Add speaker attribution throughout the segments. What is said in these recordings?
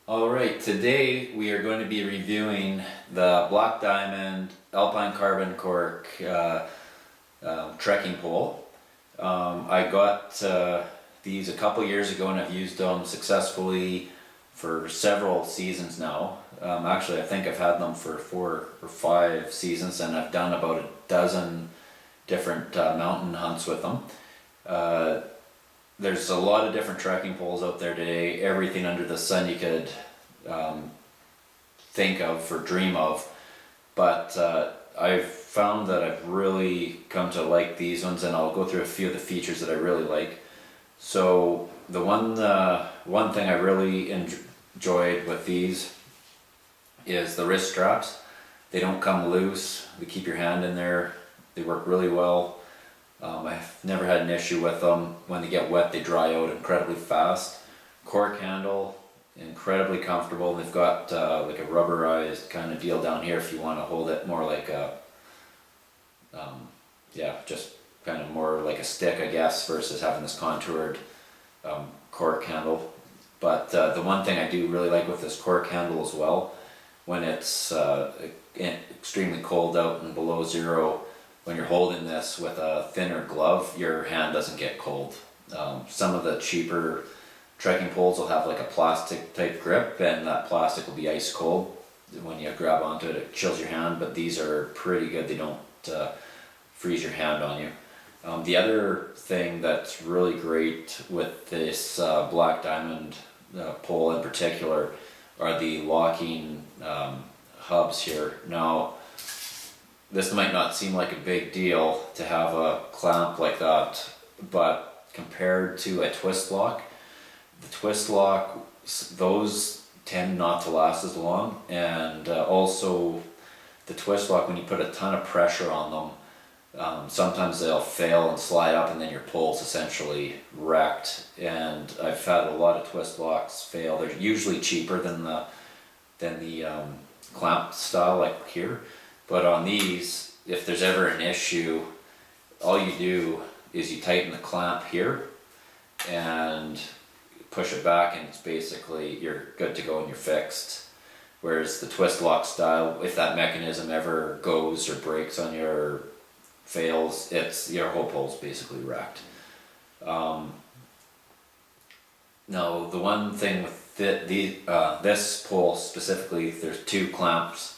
Speaker 1: Alright, today we are going to be reviewing the Black Diamond Alpine Carbon Cork trekking pole. I got these a couple years ago and I've used them successfully for several seasons now. Actually, I think I've had them for 4 or 5 seasons, and I've done about a dozen different mountain hunts with them. There's a lot of different trekking poles out there today, everything under the sun you could think of or dream of, but I've found that I've really come to like these ones, and I'll go through a few of the features that I really like. So the one thing I really enjoyed with these is the wrist straps. They don't come loose, they keep your hand in there, they work really well. I've never had an issue with them. When they get wet, they dry out incredibly fast. Cork handle, incredibly comfortable. They've got like a rubberized kind of deal down here if you want to hold it more like a, just kind of more like a stick, I guess, versus having this contoured cork handle. But the one thing I do really like with this cork handle as well, when it's extremely cold out and below zero, when you're holding this with a thinner glove, your hand doesn't get cold. Some of the cheaper trekking poles will have like a plastic type grip, and that plastic will be ice cold. When you grab onto it, it chills your hand, but these are pretty good. They don't freeze your hand on you. The other thing that's really great with this Black Diamond pole in particular are the locking hubs here. Now, this might not seem like a big deal to have a clamp like that, but compared to a twist lock, the twist lock, those tend not to last as long, and also the twist lock, when you put a ton of pressure on them, sometimes they'll fail and slide up, and then your pole's essentially wrecked. And I've had a lot of twist locks fail. They're usually cheaper than the clamp style like here. But on these, if there's ever an issue, all you do is you tighten the clamp here and push it back, and it's basically, you're good to go and you're fixed. Whereas the twist lock style, if that mechanism ever goes or breaks on you or fails, your whole pole's basically wrecked. Now, the one thing with this pole specifically, there's two clamps,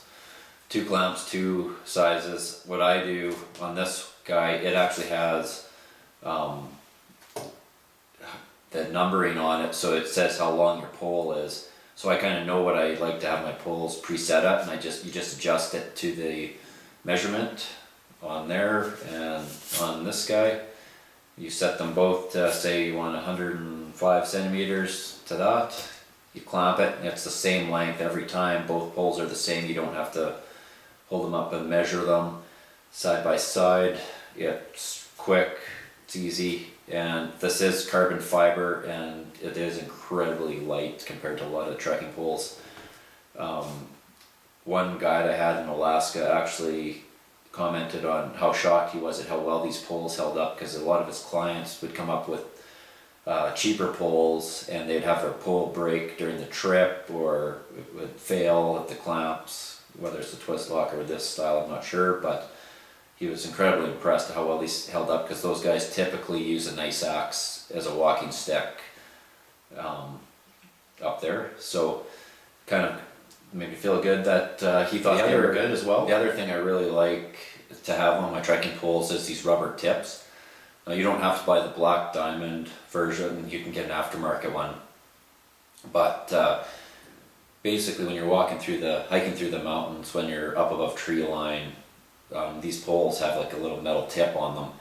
Speaker 1: two sizes. What I do on this guy, it actually has the numbering on it, so it says how long your pole is. So I kind of know what I like to have my poles preset at, and you just adjust it to the measurement on there. And on this guy, you set them both to, say you want 105 centimeters to that. You clamp it, and it's the same length every time. Both poles are the same. You don't have to hold them up and measure them side by side. It's quick, it's easy, and this is carbon fiber, and it is incredibly light compared to a lot of trekking poles. One guide I had in Alaska actually commented on how shocked he was at how well these poles held up, because a lot of his clients would come up with cheaper poles, and they'd have their pole break during the trip, or it would fail at the clamps, whether it's the twist lock or this style, I'm not sure, but he was incredibly impressed at how well these held up, because those guys typically use a nice axe as a walking stick up there. So kind of made me feel good that he thought they were good as well. The other thing I really like to have on my trekking poles is these rubber tips. Now, you don't have to buy the Black Diamond version, you can get an aftermarket one, but basically when you're hiking through the mountains, when you're up above tree line, these poles have like a little metal tip on them,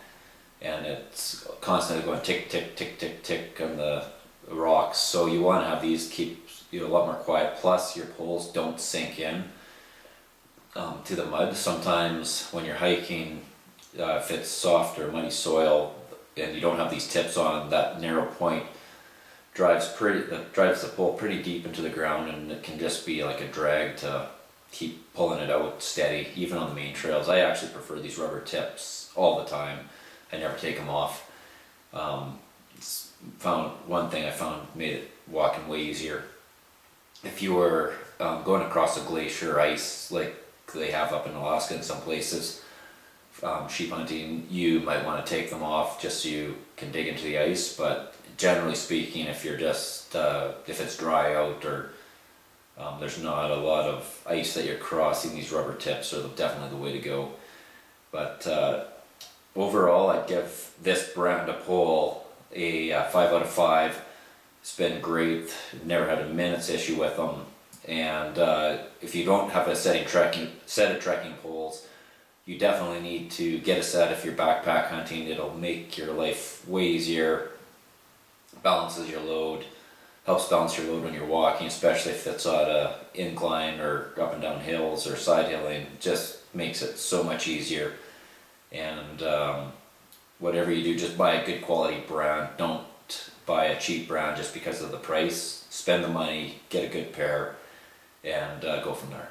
Speaker 1: and it's constantly going tick, tick, tick, tick, tick on the rocks. So you want to have these keep you a lot more quiet. Plus, your poles don't sink in to the mud. Sometimes when you're hiking, if it's soft or muddy soil and you don't have these tips on, that narrow point drives the pole pretty deep into the ground, and it can just be like a drag to keep pulling it out steady, even on the main trails. I actually prefer these rubber tips all the time. I never take them off. One thing I found made it walking way easier. if you were going across a glacier ice like they have up in Alaska in some places, sheep hunting, you might want to take them off just so you can dig into the ice. But generally speaking, if you're just if it's dry out, or there's not a lot of ice that you're crossing, these rubber tips are definitely the way to go. But overall, I'd give this brand of pole a 5 out of 5. It's been great. Never had a minute's issue with them. And if you don't have a set of trekking poles, you definitely need to get a set if you're backpack hunting. It'll make your life way easier. Balances your load, helps balance your load when you're walking, especially if it's on a incline or up and down hills or side hilling. Just makes it so much easier. And whatever you do, just buy a good quality brand. Don't buy a cheap brand just because of the price. Spend the money, get a good pair, and go from there.